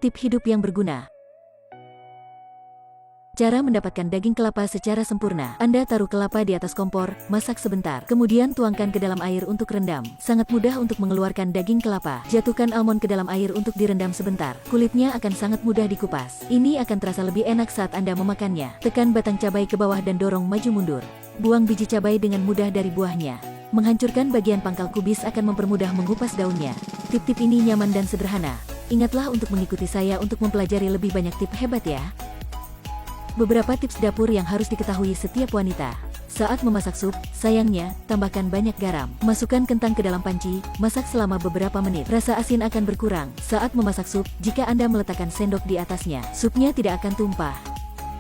Tip hidup yang berguna. Cara mendapatkan daging kelapa secara sempurna. Anda taruh kelapa di atas kompor, masak sebentar, kemudian tuangkan ke dalam air untuk rendam. Sangat mudah untuk mengeluarkan daging kelapa. Jatuhkan almond ke dalam air untuk direndam sebentar. Kulitnya akan sangat mudah dikupas. Ini akan terasa lebih enak saat Anda memakannya. Tekan batang cabai ke bawah dan dorong maju mundur. Buang biji cabai dengan mudah dari buahnya. Menghancurkan bagian pangkal kubis akan mempermudah mengupas daunnya. Tip-tip ini nyaman dan sederhana. Ingatlah untuk mengikuti saya untuk mempelajari lebih banyak tip hebat ya. Beberapa tips dapur yang harus diketahui setiap wanita. Saat memasak sup, sayangnya, tambahkan banyak garam. Masukkan kentang ke dalam panci, masak selama beberapa menit. Rasa asin akan berkurang. Saat memasak sup, jika Anda meletakkan sendok di atasnya, supnya tidak akan tumpah.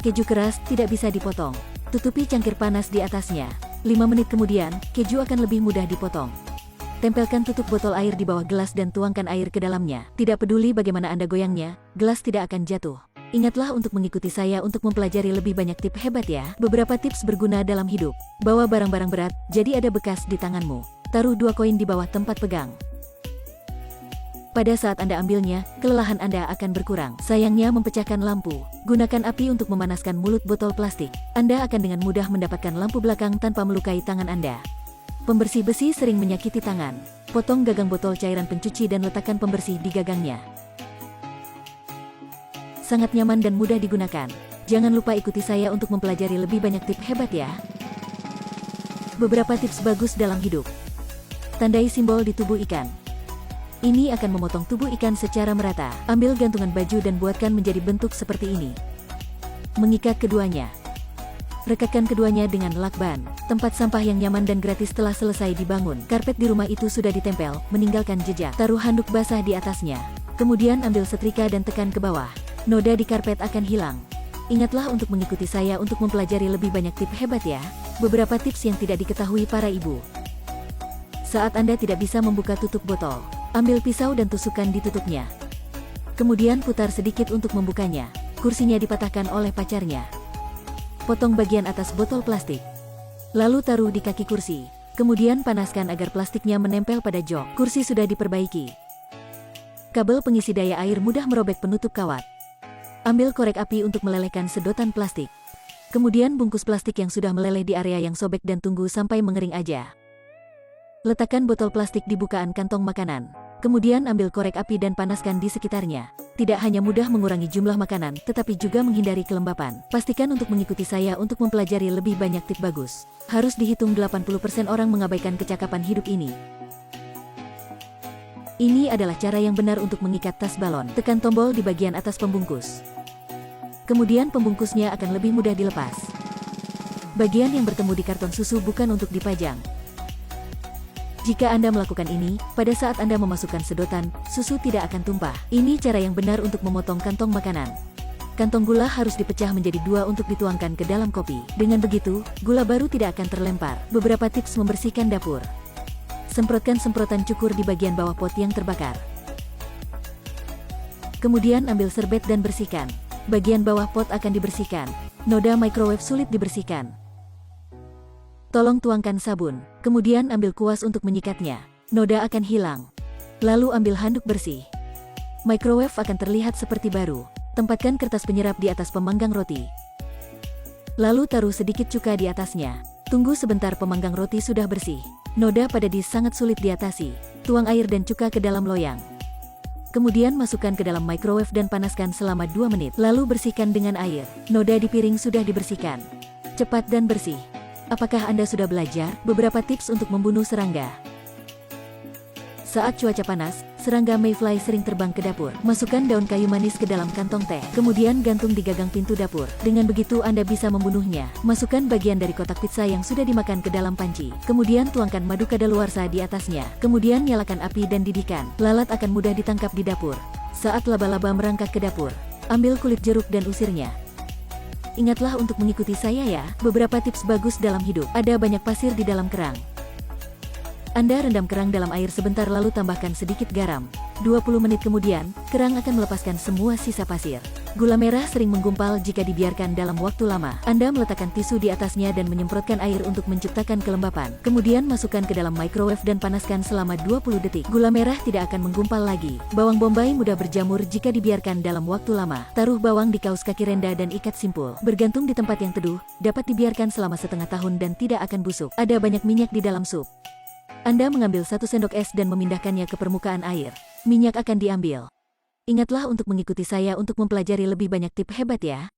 Keju keras tidak bisa dipotong. Tutupi cangkir panas di atasnya. 5 menit kemudian, keju akan lebih mudah dipotong. Tempelkan tutup botol air di bawah gelas dan tuangkan air ke dalamnya. Tidak peduli bagaimana Anda goyangnya, gelas tidak akan jatuh. Ingatlah untuk mengikuti saya untuk mempelajari lebih banyak tip hebat ya. Beberapa tips berguna dalam hidup. Bawa barang-barang berat, jadi ada bekas di tanganmu. Taruh 2 koin di bawah tempat pegang. Pada saat Anda ambilnya, kelelahan Anda akan berkurang. Sayangnya memecahkan lampu. Gunakan api untuk memanaskan mulut botol plastik. Anda akan dengan mudah mendapatkan lampu belakang tanpa melukai tangan Anda. Pembersih besi sering menyakiti tangan. Potong gagang botol cairan pencuci dan letakkan pembersih di gagangnya. Sangat nyaman dan mudah digunakan. Jangan lupa ikuti saya untuk mempelajari lebih banyak tip hebat ya. Beberapa tips bagus dalam hidup. Tandai simbol di tubuh ikan. Ini akan memotong tubuh ikan secara merata. Ambil gantungan baju dan buatkan menjadi bentuk seperti ini. Mengikat keduanya. Rekatkan keduanya dengan lakban. Tempat sampah yang nyaman dan gratis telah selesai dibangun. Karpet di rumah itu sudah ditempel, meninggalkan jejak. Taruh handuk basah di atasnya. Kemudian ambil setrika dan tekan ke bawah. Noda di karpet akan hilang. Ingatlah untuk mengikuti saya untuk mempelajari lebih banyak tip hebat ya. Beberapa tips yang tidak diketahui para ibu. Saat Anda tidak bisa membuka tutup botol, ambil pisau dan tusukkan di tutupnya. Kemudian putar sedikit untuk membukanya. Kursinya dipatahkan oleh pacarnya. Potong bagian atas botol plastik. Lalu taruh di kaki kursi. Kemudian panaskan agar plastiknya menempel pada jok. Kursi sudah diperbaiki. Kabel pengisi daya air mudah merobek penutup kawat. Ambil korek api untuk melelehkan sedotan plastik. Kemudian bungkus plastik yang sudah meleleh di area yang sobek dan tunggu sampai mengering aja. Letakkan botol plastik di bukaan kantong makanan. Kemudian ambil korek api dan panaskan di sekitarnya. Tidak hanya mudah mengurangi jumlah makanan, tetapi juga menghindari kelembapan. Pastikan untuk mengikuti saya untuk mempelajari lebih banyak tip bagus. Harus dihitung 80% orang mengabaikan kecakapan hidup ini. Ini adalah cara yang benar untuk mengikat tas balon. Tekan tombol di bagian atas pembungkus. Kemudian pembungkusnya akan lebih mudah dilepas. Bagian yang bertemu di karton susu bukan untuk dipajang. Jika Anda melakukan ini, pada saat Anda memasukkan sedotan, susu tidak akan tumpah. Ini cara yang benar untuk memotong kantong makanan. Kantong gula harus dipecah menjadi 2 untuk dituangkan ke dalam kopi. Dengan begitu, gula baru tidak akan terlempar. Beberapa tips membersihkan dapur. Semprotkan semprotan cukur di bagian bawah pot yang terbakar. Kemudian ambil serbet dan bersihkan. Bagian bawah pot akan dibersihkan. Noda microwave sulit dibersihkan. Tolong tuangkan sabun. Kemudian ambil kuas untuk menyikatnya. Noda akan hilang. Lalu ambil handuk bersih. Microwave akan terlihat seperti baru. Tempatkan kertas penyerap di atas pemanggang roti. Lalu taruh sedikit cuka di atasnya. Tunggu sebentar, pemanggang roti sudah bersih. Noda pada dis sangat sulit diatasi. Tuang air dan cuka ke dalam loyang. Kemudian masukkan ke dalam microwave dan panaskan selama 2 menit. Lalu bersihkan dengan air. Noda di piring sudah dibersihkan. Cepat dan bersih. Apakah Anda sudah belajar beberapa tips untuk membunuh serangga? Saat cuaca panas, serangga mayfly sering terbang ke dapur. Masukkan daun kayu manis ke dalam kantong teh. Kemudian gantung di gagang pintu dapur. Dengan begitu Anda bisa membunuhnya. Masukkan bagian dari kotak pizza yang sudah dimakan ke dalam panci. Kemudian tuangkan madu kadaluarsa di atasnya. Kemudian nyalakan api dan didihkan. Lalat akan mudah ditangkap di dapur. Saat laba-laba merangkak ke dapur, ambil kulit jeruk dan usirnya. Ingatlah untuk mengikuti saya ya. Beberapa tips bagus dalam hidup. Ada banyak pasir di dalam kerang. Anda rendam kerang dalam air sebentar lalu tambahkan sedikit garam. 20 menit kemudian, kerang akan melepaskan semua sisa pasir. Gula merah sering menggumpal jika dibiarkan dalam waktu lama. Anda meletakkan tisu di atasnya dan menyemprotkan air untuk menciptakan kelembapan. Kemudian masukkan ke dalam microwave dan panaskan selama 20 detik. Gula merah tidak akan menggumpal lagi. Bawang bombay mudah berjamur jika dibiarkan dalam waktu lama. Taruh bawang di kaus kaki renda dan ikat simpul. Bergantung di tempat yang teduh, dapat dibiarkan selama setengah tahun dan tidak akan busuk. Ada banyak minyak di dalam sup. Anda mengambil 1 sendok es dan memindahkannya ke permukaan air. Minyak akan diambil. Ingatlah untuk mengikuti saya untuk mempelajari lebih banyak tips hebat ya.